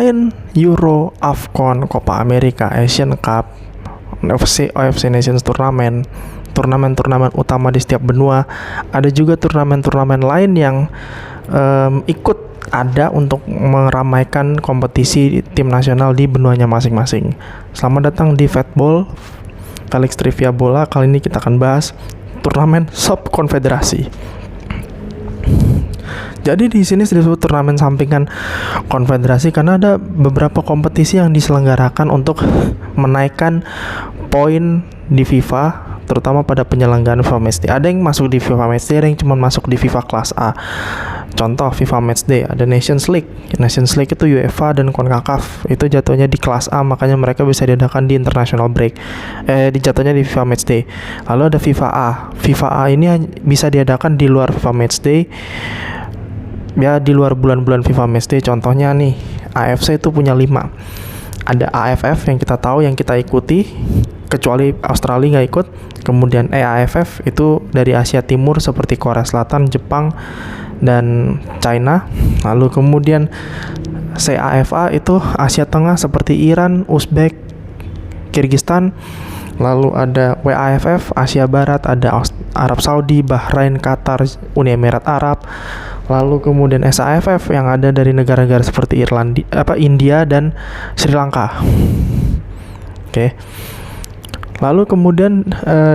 selain Euro, AFCON, Copa America, Asian Cup, OFC Nations Tournament, turnamen-turnamen utama di setiap benua, ada juga turnamen-turnamen lain yang ikut ada untuk meramaikan kompetisi tim nasional di benuanya masing-masing. Selamat datang di Fatball, Felix Trivia Bola. Kali ini kita akan bahas turnamen Sub Konfederasi. Jadi di sini disebut turnamen sampingan konfederasi karena ada beberapa kompetisi yang diselenggarakan untuk menaikkan poin di FIFA, terutama pada penyelenggaraan FIFA Matchday. Ada yang masuk di FIFA Matchday, ada yang cuma masuk di FIFA Kelas A. Contoh FIFA Matchday, ada Nations League. Nations League itu UEFA dan CONCACAF. Itu jatuhnya di Kelas A, makanya mereka bisa diadakan di International Break. Jatuhnya di FIFA Matchday. Lalu ada FIFA A. FIFA A ini bisa diadakan di luar FIFA Matchday. Ya, di luar bulan-bulan FIFA Matchday. Contohnya nih, AFC itu punya 5. Ada AFF yang kita tahu, yang kita ikuti, kecuali Australia nggak ikut. Kemudian AFF itu dari Asia Timur seperti Korea Selatan, Jepang, dan China. Lalu kemudian CAFA itu Asia Tengah seperti Iran, Uzbek, Kyrgyzstan. Lalu ada WAFF Asia Barat, ada Arab Saudi, Bahrain, Qatar, Uni Emirat Arab. Lalu kemudian SAFF yang ada dari negara-negara seperti India dan Sri Lanka. Oke. Lalu kemudian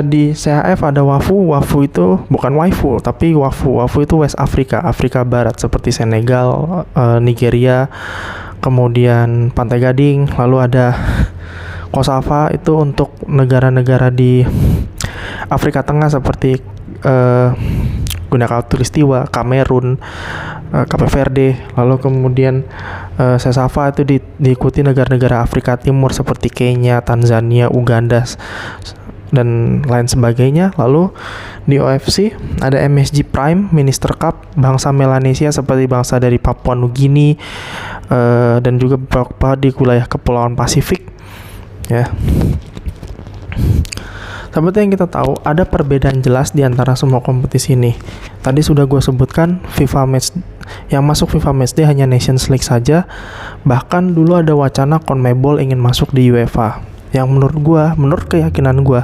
di CAF ada WAFU. WAFU itu bukan waifu, tapi WAFU. WAFU itu West Africa, Afrika Barat seperti Senegal, Nigeria, kemudian Pantai Gading. Lalu ada COSAFA itu untuk negara-negara di Afrika Tengah seperti Guinea Khatulistiwa, Kamerun, Cape Verde. Lalu kemudian CESAFA itu diikuti negara-negara Afrika Timur seperti Kenya, Tanzania, Uganda, dan lain sebagainya. Lalu di OFC ada MSG Prime, Minister Cup, bangsa Melanesia seperti bangsa dari Papua Nugini, dan juga beberapa di wilayah Kepulauan Pasifik. Ya. Seperti yang kita tahu, ada perbedaan jelas di antara semua kompetisi ini. Tadi sudah gue sebutkan, FIFA Match yang masuk FIFA Matchday hanya Nations League saja. Bahkan dulu ada wacana CONMEBOL ingin masuk di UEFA. Yang menurut keyakinan gue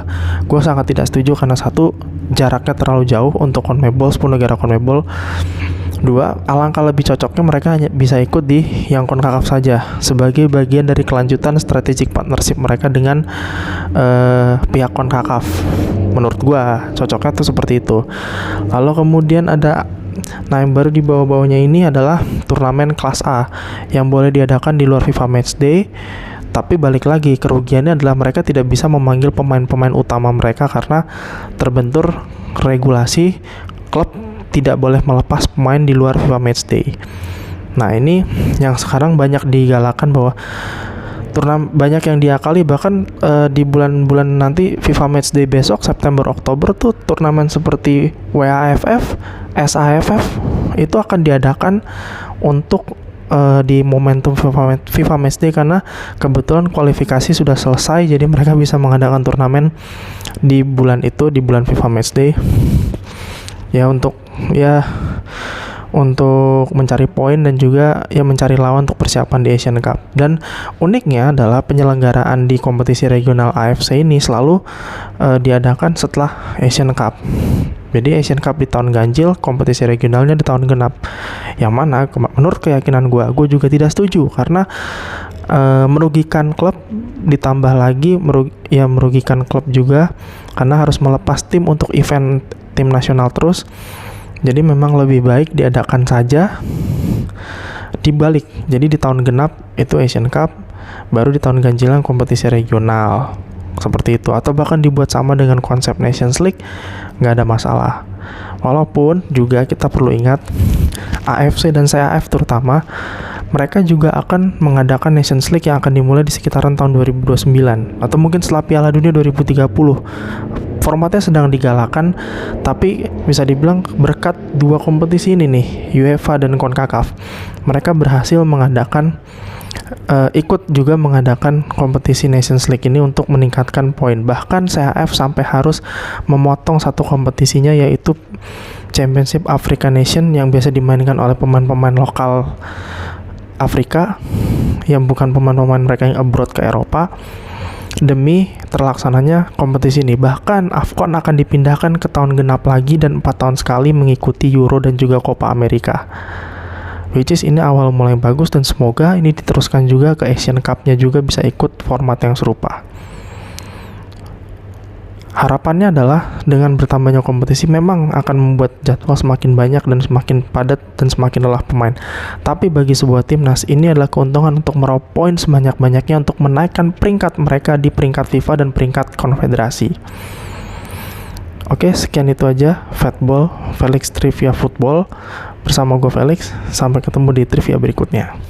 sangat tidak setuju karena satu, jaraknya terlalu jauh untuk CONMEBOL, 10 negara CONMEBOL. Dua, alangkah lebih cocoknya mereka hanya bisa ikut di yang CONCACAF saja sebagai bagian dari kelanjutan strategic partnership mereka dengan pihak CONCACAF. Menurut gua cocoknya tuh seperti itu. Lalu kemudian ada yang baru di bawah-bawahnya ini adalah turnamen kelas A yang boleh diadakan di luar FIFA Matchday. Tapi balik lagi, kerugiannya adalah mereka tidak bisa memanggil pemain-pemain utama mereka karena terbentur regulasi klub tidak boleh melepas pemain di luar FIFA Matchday. Nah, ini yang sekarang banyak digalakan bahwa banyak yang diakali, bahkan di bulan-bulan nanti FIFA Matchday besok September Oktober tuh turnamen seperti WAFF, SAFF itu akan diadakan untuk di momentum FIFA Matchday karena kebetulan kualifikasi sudah selesai, jadi mereka bisa mengadakan turnamen di bulan itu, di bulan FIFA Matchday. Untuk mencari poin dan juga mencari lawan untuk persiapan di Asian Cup. Dan uniknya adalah penyelenggaraan di kompetisi regional AFC ini selalu diadakan setelah Asian Cup. Jadi Asian Cup di tahun ganjil, kompetisi regionalnya di tahun genap. Yang mana menurut keyakinan gue juga tidak setuju karena merugikan klub, ditambah lagi merugikan klub juga karena harus melepas tim untuk event tim nasional terus. Jadi memang lebih baik diadakan saja dibalik. Jadi di tahun genap itu Asian Cup, baru di tahun ganjilan kompetisi regional. Seperti itu, atau bahkan dibuat sama dengan konsep Nations League, nggak ada masalah. Walaupun juga kita perlu ingat AFC dan CAF terutama, mereka juga akan mengadakan Nations League yang akan dimulai di sekitaran tahun 2029 atau mungkin setelah Piala Dunia 2030. Formatnya sedang digalakan, tapi bisa dibilang berkat dua kompetisi ini nih, UEFA dan CONCACAF, mereka berhasil ikut juga mengadakan kompetisi Nations League ini untuk meningkatkan poin. Bahkan CAF sampai harus memotong satu kompetisinya, yaitu Championship Africa Nation yang biasa dimainkan oleh pemain-pemain lokal Afrika, yang bukan pemain-pemain mereka yang abroad ke Eropa demi terlaksananya kompetisi ini. Bahkan AFCON akan dipindahkan ke tahun genap lagi dan 4 tahun sekali mengikuti Euro dan juga Copa America. Which is ini awal mulai bagus dan semoga ini diteruskan juga ke Asian Cup-nya juga bisa ikut format yang serupa. Harapannya adalah dengan bertambahnya kompetisi memang akan membuat jadwal semakin banyak dan semakin padat dan semakin lelah pemain. Tapi bagi sebuah timnas ini adalah keuntungan untuk meraup poin sebanyak-banyaknya untuk menaikkan peringkat mereka di peringkat FIFA dan peringkat konfederasi. Oke, sekian itu aja Fatball Felix Trivia Football bersama gue Felix. Sampai ketemu di trivia berikutnya.